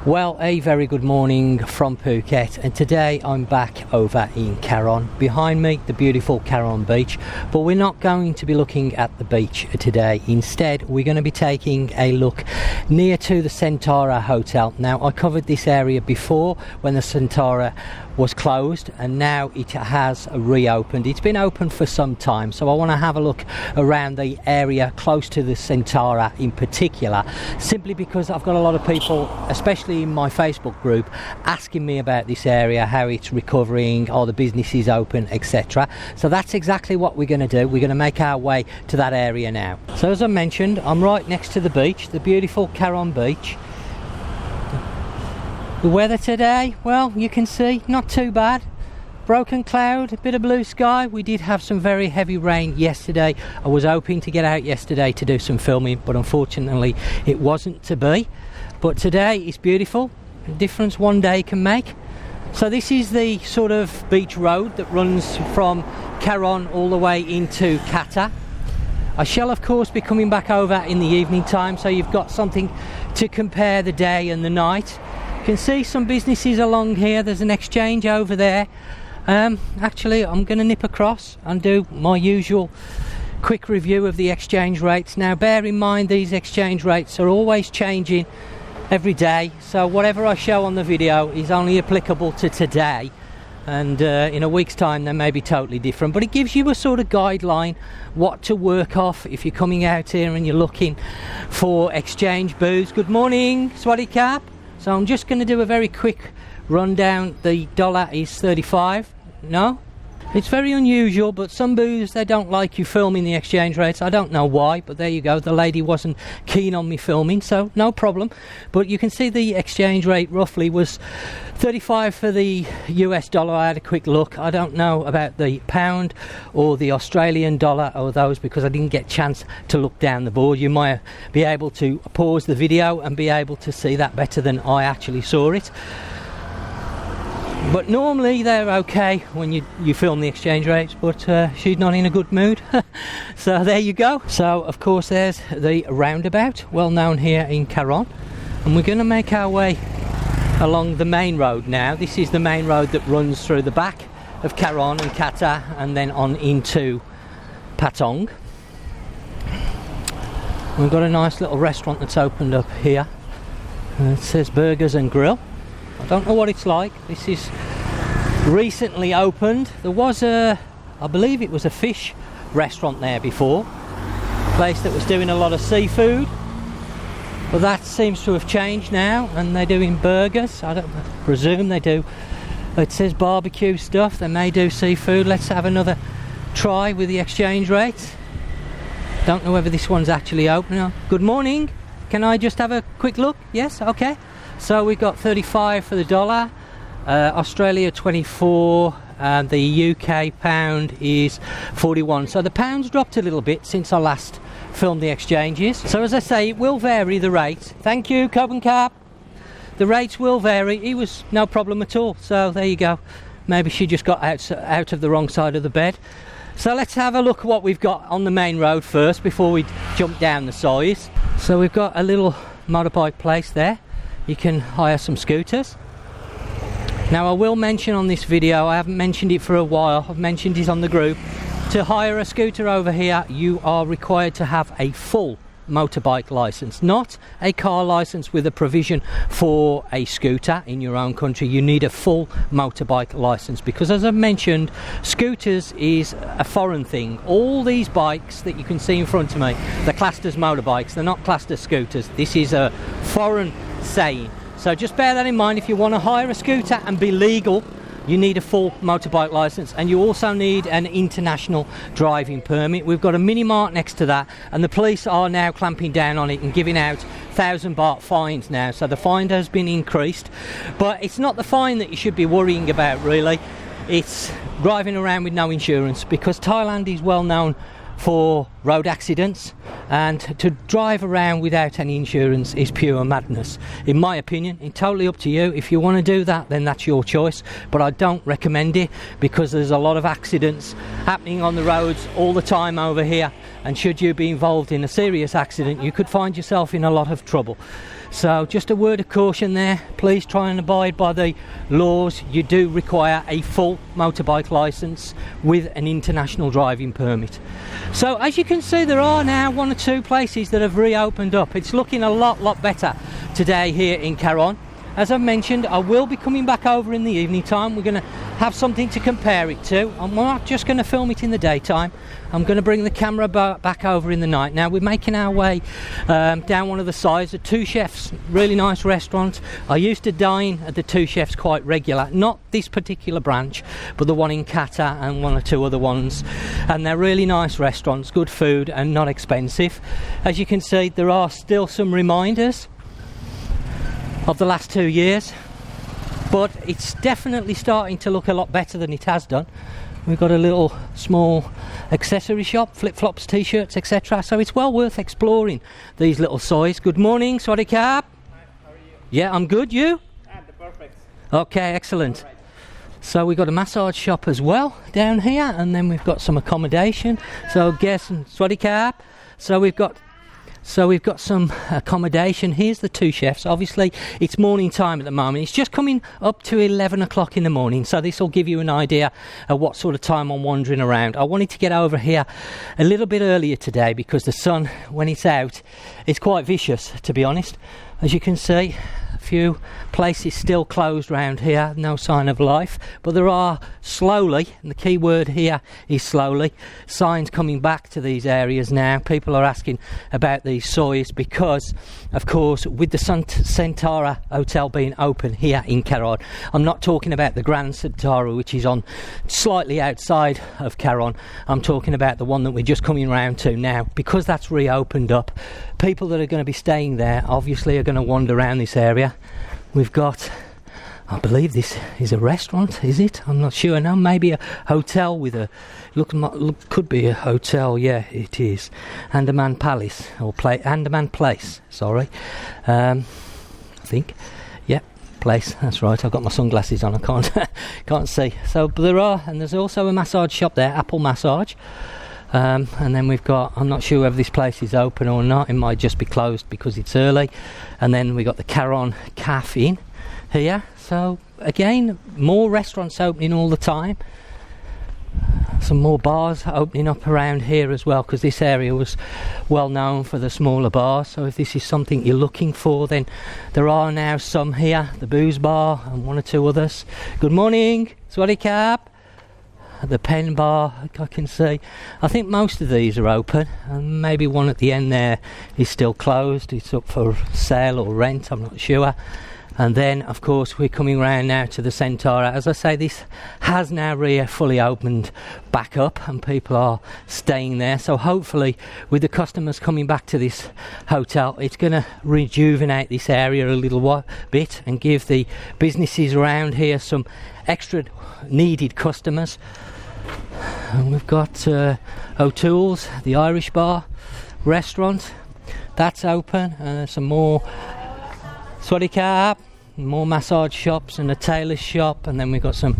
Well, a very good morning from Phuket, and today I'm back over in Karon. Behind me, the beautiful Karon beach, but we're not going to be looking at the beach today. Instead, we're going to be taking a look near to the Centaura Hotel. Now, I covered this area before when the Centara was closed, and now it has reopened. It's been open for some time, so I want to have a look around the area close to the Centara in particular, simply because I've got a lot of people, especially in my Facebook group, asking me about this area, how it's recovering, are the businesses open, etc. So that's exactly what we're going to do. We're going to make our way to that area now. So as I mentioned, I'm right next to the beach, the beautiful Karon beach. The weather today, well, you can see, not too bad. Broken cloud, a bit of blue sky. We did have some very heavy rain yesterday. I was hoping to get out yesterday to do some filming, but unfortunately it wasn't to be. But today is beautiful. The difference one day can make. So this is the sort of beach road that runs from Karon all the way into Qatar. I shall of course be coming back over in the evening time, so you've got something to compare the day and the night. You can see some businesses along here. There's an exchange over there. Actually, I'm going to nip across and do my usual quick review of the exchange rates. Now, bear in mind, these exchange rates are always changing every day, so whatever I show on the video is only applicable to today, and in a week's time they may be totally different, but it gives you a sort of guideline what to work off if you're coming out here and you're looking for exchange booze. Good morning, Swaddy Cap. So I'm just going to do a very quick rundown. The dollar is 35. No, it's very unusual, but some booths, they don't like you filming the exchange rates. I don't know why, but there you go. The lady wasn't keen on me filming, so no problem. But you can see the exchange rate roughly was 35 for the US dollar. I had a quick look. I don't know about the pound or the Australian dollar or those, because I didn't get a chance to look down the board. You might be able to pause the video and be able to see that better than I actually saw it. But normally they're okay when you film the exchange rates, but she's not in a good mood. So there you go. So of course there's the roundabout, well known here in Karon, and we're going to make our way along the main road now. This is the main road that runs through the back of Karon and Qatar and then on into Patong. We've got a nice little restaurant that's opened up here. It says Burgers and Grill. I don't know what it's like. This is recently opened. There was I believe it was a fish restaurant there before, a place that was doing a lot of seafood, but that seems to have changed now and they're doing burgers. I don't presume they do. It says barbecue stuff. They may do seafood. Let's have another try with the exchange rates. Don't know whether this one's actually open. Good morning. Can I just have a quick look? Yes, okay. So we've got 35 for the dollar, Australia 24, and the UK pound is 41. So the pound's dropped a little bit since I last filmed the exchanges. So as I say, it will vary, the rates. Thank you, Cobb & Cap. The rates will vary. It was no problem at all. So there you go. Maybe she just got out of the wrong side of the bed. So let's have a look at what we've got on the main road first before we jump down the sides. So we've got a little motorbike place there. You can hire some scooters. Now I will mention on this video, I haven't mentioned it for a while, I've mentioned it on the group, to hire a scooter over here you are required to have a full motorbike license, not a car license with a provision for a scooter in your own country. You need a full motorbike license, because as I've mentioned, scooters is a foreign thing. All these bikes that you can see in front of me, they're classed as motorbikes, they're not classed as scooters. This is a foreign saying, so just bear that in mind. If you want to hire a scooter and be legal, you need a full motorbike license, and you also need an international driving permit. We've got a mini mart next to that, and the police are now clamping down on it and giving out 1,000 baht fines now. So the fine has been increased, but it's not the fine that you should be worrying about really. It's driving around with no insurance, because Thailand is well known for road accidents, and to drive around without any insurance is pure madness, in my opinion. It's totally up to you. If you want to do that, then that's your choice, but I don't recommend it, because there's a lot of accidents happening on the roads all the time over here, and should you be involved in a serious accident, you could find yourself in a lot of trouble. So just a word of caution there, please try and abide by the laws. You do require a full motorbike licence with an international driving permit. So as you can see, there are now 1 or 2 places that have reopened up. It's looking a lot better today here in Karon. As I've mentioned, I will be coming back over in the evening time. We're going to have something to compare it to. I'm not just going to film it in the daytime. I'm going to bring the camera back over in the night. Now we're making our way down one of the sides of Two Chefs, really nice restaurant. I used to dine at the Two Chefs quite regular, not this particular branch, but the one in Qatar and 1 or 2 other ones. And they're really nice restaurants, good food and not expensive. As you can see, there are still some reminders of the last 2 years, but it's definitely starting to look a lot better than it has done. We've got a little small accessory shop, flip-flops, t-shirts, etc. So it's well worth exploring these little soys. Good morning, Swadee Kap. Hi, how are you? Yeah, I'm good, you? The perfect. Okay, excellent. Right. So we've got a massage shop as well down here, and then we've got some accommodation. So guess Swadee Kap. So we've got some accommodation. Here's the Two Chefs. Obviously it's morning time at the moment. It's just coming up to 11 o'clock in the morning, so this will give you an idea of what sort of time I'm wandering around. I wanted to get over here a little bit earlier today because the sun, when it's out, is quite vicious, to be honest. As you can see, a few places still closed round here, no sign of life, but there are slowly, and the key word here is slowly, signs coming back to these areas now. People are asking about these soys because, of course, with the Centaura Hotel being open here in Karon, I'm not talking about the Grand Centaura, which is on slightly outside of Karon. I'm talking about the one that we're just coming round to now. Because that's reopened up, people that are going to be staying there obviously are going to wander around this area. We've got, I believe this is a restaurant, is it? I'm not sure. No, maybe a hotel with a look could be a hotel. Yeah, it is. Andaman Palace or Andaman Place. Sorry, I think. Yeah, place. That's right. I've got my sunglasses on. I can't see. So but there's also a massage shop there, Apple Massage. And then we've got, I'm not sure whether this place is open or not. It might just be closed because it's early. And then we got the Karon Cafe in here. So again, more restaurants opening all the time. Some more bars opening up around here as well, because this area was well known for the smaller bars. So if this is something you're looking for, then there are now some here, the Booze Bar and 1 or 2 others. Good morning, Swadee Kap. The Pen Bar, I can see. I think most of these are open, and maybe one at the end there is still closed. It's up for sale or rent, I'm not sure. And then, of course, we're coming round now to the Centara. As I say, this has now fully opened back up, and people are staying there. So hopefully, with the customers coming back to this hotel, it's going to rejuvenate this area a little bit and give the businesses around here some extra needed customers. And we've got O'Toole's, the Irish bar restaurant, that's open. Some more Swadee Kap, more massage shops and a tailor's shop, and then we've got some,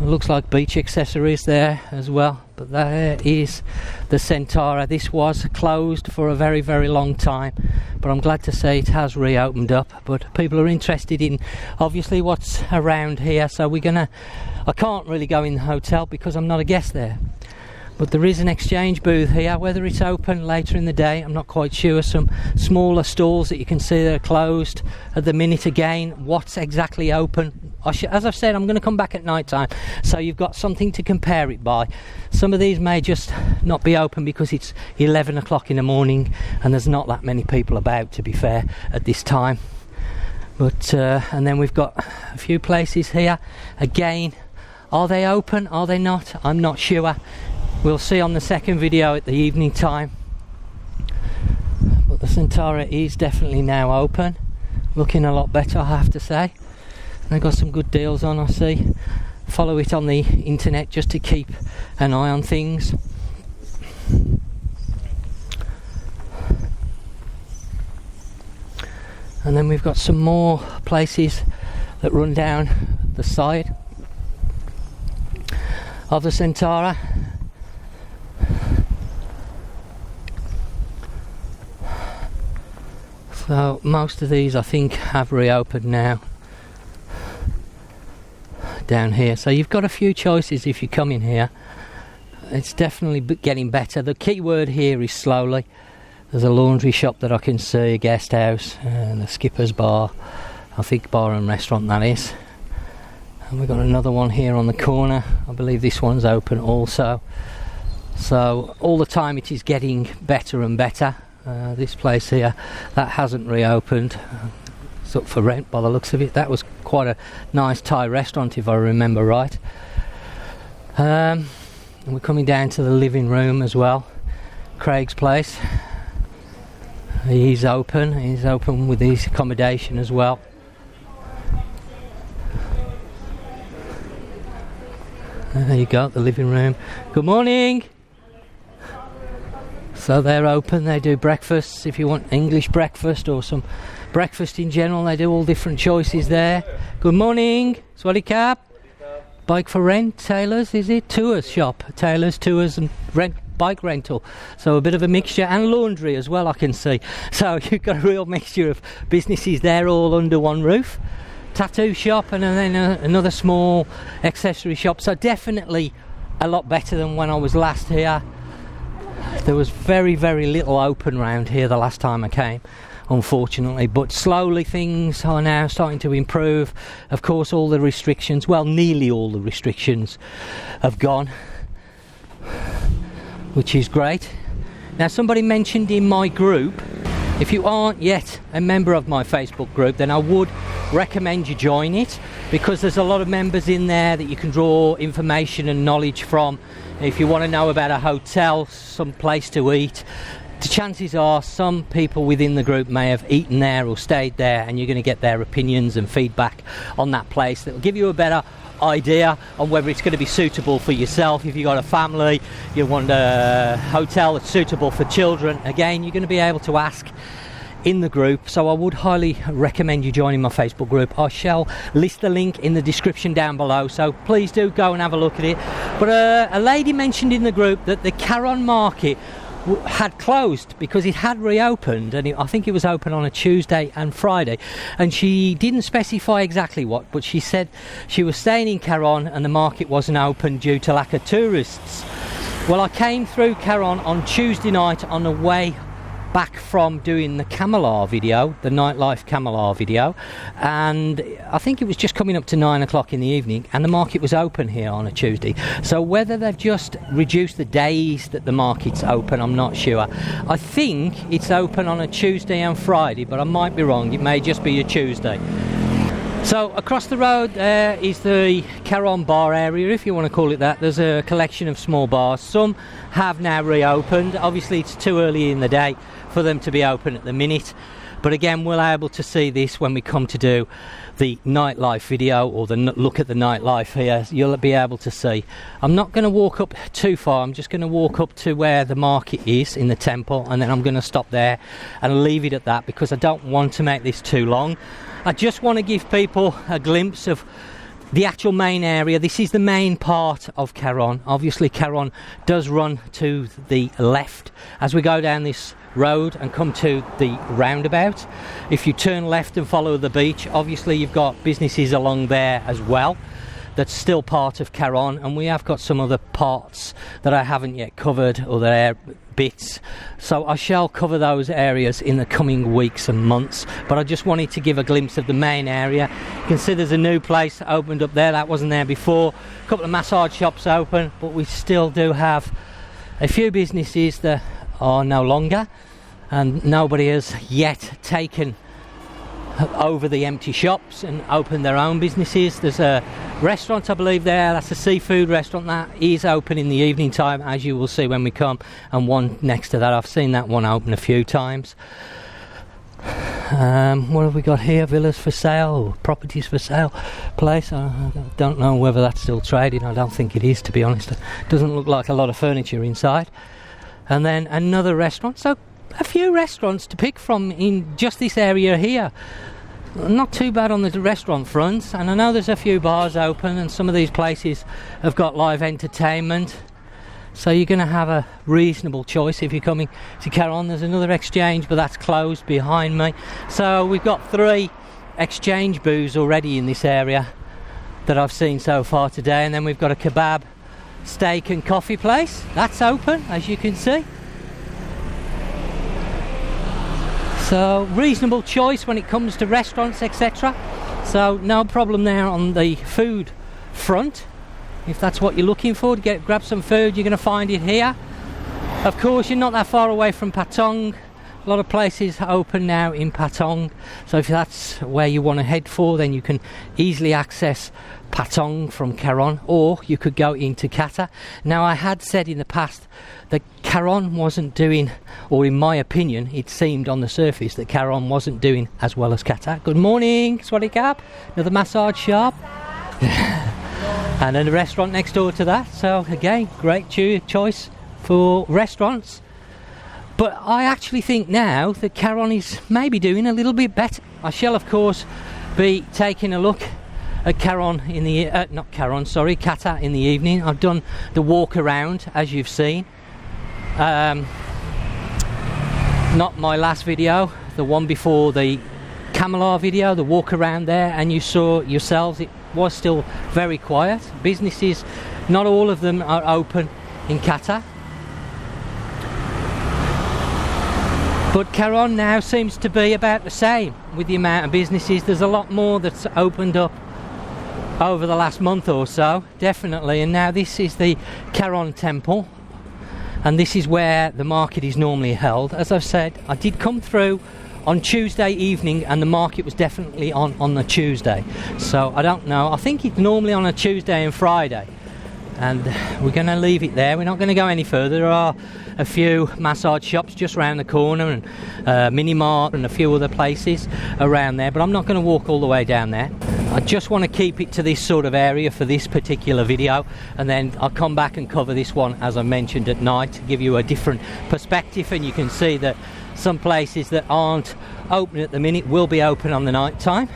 looks like beach accessories there as well. But there is the Centara. This was closed for a very long time, but I'm glad to say it has reopened up. But people are interested in obviously what's around here, so I can't really go in the hotel because I'm not a guest there. But there is an exchange booth here. Whether it's open later in the day, I'm not quite sure. Some smaller stalls that you can see that are closed at the minute. Again, what's exactly open? As I've said, I'm going to come back at night time, so you've got something to compare it by. Some of these may just not be open because it's 11 o'clock in the morning and there's not that many people about, to be fair, at this time. But and then we've got a few places here. Again, are they open? Are they not? I'm not sure. We'll see on the second video at the evening time. But the Centara is definitely now open. Looking a lot better, I have to say. They've got some good deals on, I see. Follow it on the internet just to keep an eye on things. And then we've got some more places that run down the side of the Centara. So most of these I think have reopened now down here, so you've got a few choices if you come in here. It's definitely getting better. The key word here is slowly. There's a laundry shop that I can see, a guest house, and a skipper's bar, I think bar and restaurant that is. And we've got another one here on the corner. I believe this one's open also. So all the time it is getting better and better. This place here, that hasn't reopened. It's up for rent by the looks of it. That was quite a nice Thai restaurant if I remember right. And we're coming down to the living room as well. Craig's place. He's open with his accommodation as well. There you go, the living room. Good morning! So they're open, they do breakfasts if you want English breakfast or some breakfast in general. They do all different choices there. Good morning! Swadee Kap! Bike for rent, tailors, is it? Tours shop, tailors, tours and bike rental. So a bit of a mixture, and laundry as well I can see. So you've got a real mixture of businesses there all under one roof. Tattoo shop and then another small accessory shop. So definitely a lot better than when I was last here. There was very, very little open round here the last time I came, unfortunately, but slowly things are now starting to improve. Of course, all the restrictions, well, nearly all the restrictions have gone, which is great. Now, somebody mentioned in my group, if you aren't yet a member of my Facebook group, then I would recommend you join it, because there's a lot of members in there that you can draw information and knowledge from. If you want to know about a hotel, some place to eat, the chances are some people within the group may have eaten there or stayed there, and you're going to get their opinions and feedback on that place that will give you a better idea on whether it's going to be suitable for yourself. If you've got a family, you want a hotel that's suitable for children, again, you're going to be able to ask in the group. So I would highly recommend you joining my Facebook group. I shall list the link in the description down below, so please do go and have a look at it. But a lady mentioned in the group that the Karon market had closed because it had reopened, and I think it was open on a Tuesday and Friday, and she didn't specify exactly what, but she said she was staying in Karon and the market wasn't open due to lack of tourists. Well, I came through Karon on Tuesday night on the way back from doing the Camelar video, the nightlife Camelar video, and I think it was just coming up to 9 o'clock in the evening, and the market was open here on a Tuesday. So whether they've just reduced the days that the market's open, I'm not sure. I think it's open on a Tuesday and Friday, but I might be wrong. It may just be a Tuesday. So across the road there is the Karon bar area, if you want to call it that. There's a collection of small bars. Some have now reopened. Obviously it's too early in the day for them to be open at the minute, but again, we'll be able to see this when we come to do the nightlife video, or the look at the nightlife here. You'll be able to see. I'm not going to walk up too far. I'm just going to walk up to where the market is in the temple, and then I'm going to stop there and leave it at that, because I don't want to make this too long. I just want to give people a glimpse of the actual main area. This is the main part of Karon. Obviously Karon does run to the left as we go down this road and come to the roundabout. If you turn left and follow the beach, obviously you've got businesses along there as well. That's still part of Karon, and we have got some other parts that I haven't yet covered, other bits, so I shall cover those areas in the coming weeks and months. But I just wanted to give a glimpse of the main area. You can see there's a new place opened up there that wasn't there before. A couple of massage shops open, but we still do have a few businesses that are no longer, and nobody has yet taken over the empty shops and open their own businesses. There's a restaurant, I believe, there. That's a seafood restaurant that is open in the evening time, as you will see when we come, and one next to that. I've seen that one open a few times. What have we got here? Villas for sale, or properties for sale place. I don't know whether that's still trading. I don't think it is, to be honest. It doesn't look like a lot of furniture inside. And then another restaurant. So a few restaurants to pick from in just this area here. Not too bad on the restaurant front, and I know there's a few bars open, and some of these places have got live entertainment. So you're going to have a reasonable choice if you're coming to Karon. There's another exchange, but that's closed behind me. So we've got 3 exchange booths already in this area that I've seen so far today, and then we've got a kebab, steak and coffee place. That's open, as you can see. So reasonable choice when it comes to restaurants, etc. So no problem there on the food front. If that's what you're looking for, to grab some food, you're going to find it here. Of course, you're not that far away from Patong. A lot of places open now in Patong, so if that's where you want to head for, then you can easily access Patong from Karon, or you could go into Qatar. Now, I had said in the past that Karon wasn't doing, or in my opinion, it seemed on the surface that Karon wasn't doing as well as Qatar. Good morning, Swaddy Cap. Another massage shop. And then a restaurant next door to that. So again, great choice for restaurants. But I actually think now that Karon is maybe doing a little bit better. I shall, of course, be taking a look at Karon in the Qatar in the evening. I've done the walk around, as you've seen. Not my last video, the one before the Camelar video, the walk around there, and you saw yourselves it was still very quiet. Businesses, not all of them are open in Qatar. But Karon now seems to be about the same with the amount of businesses. There's a lot more that's opened up over the last month or so, definitely. And now this is the Karon temple, and this is where the market is normally held. As I've said, I did come through on Tuesday evening, and the market was definitely on the Tuesday. So I don't know. I think it's normally on a Tuesday and Friday. And we're going to leave it there. We're not going to go any further. There are a few massage shops just around the corner, and mini mart and a few other places around there, but I'm not going to walk all the way down there. I just want to keep it to this sort of area for this particular video, and then I'll come back and cover this one, as I mentioned, at night, to give you a different perspective. And you can see that some places that aren't open at the minute will be open on the night time.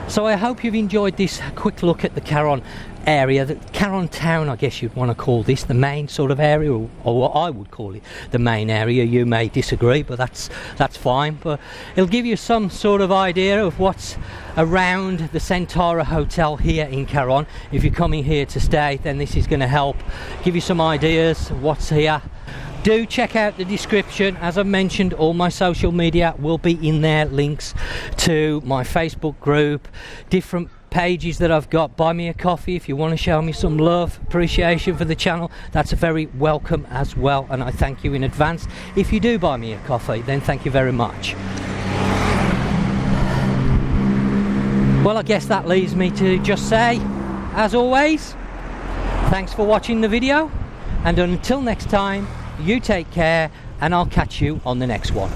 So I hope you've enjoyed this quick look at the Karon area, the Karon town, I guess you'd want to call this the main sort of area, or what I would call it the main area. You may disagree, but that's fine. But it'll give you some sort of idea of what's around the Centaura Hotel here in Karon. If you're coming here to stay, then this is going to help give you some ideas of what's here. Do check out the description. As I mentioned, all my social media will be in there, links to my Facebook group, different pages that I've got. Buy me a coffee if you want to show me some love, appreciation for the channel. That's very welcome as well, and I thank you in advance. If you do buy me a coffee, then thank you very much. Well, I guess that leaves me to just say, as always, thanks for watching the video, and until next time, you take care, and I'll catch you on the next one.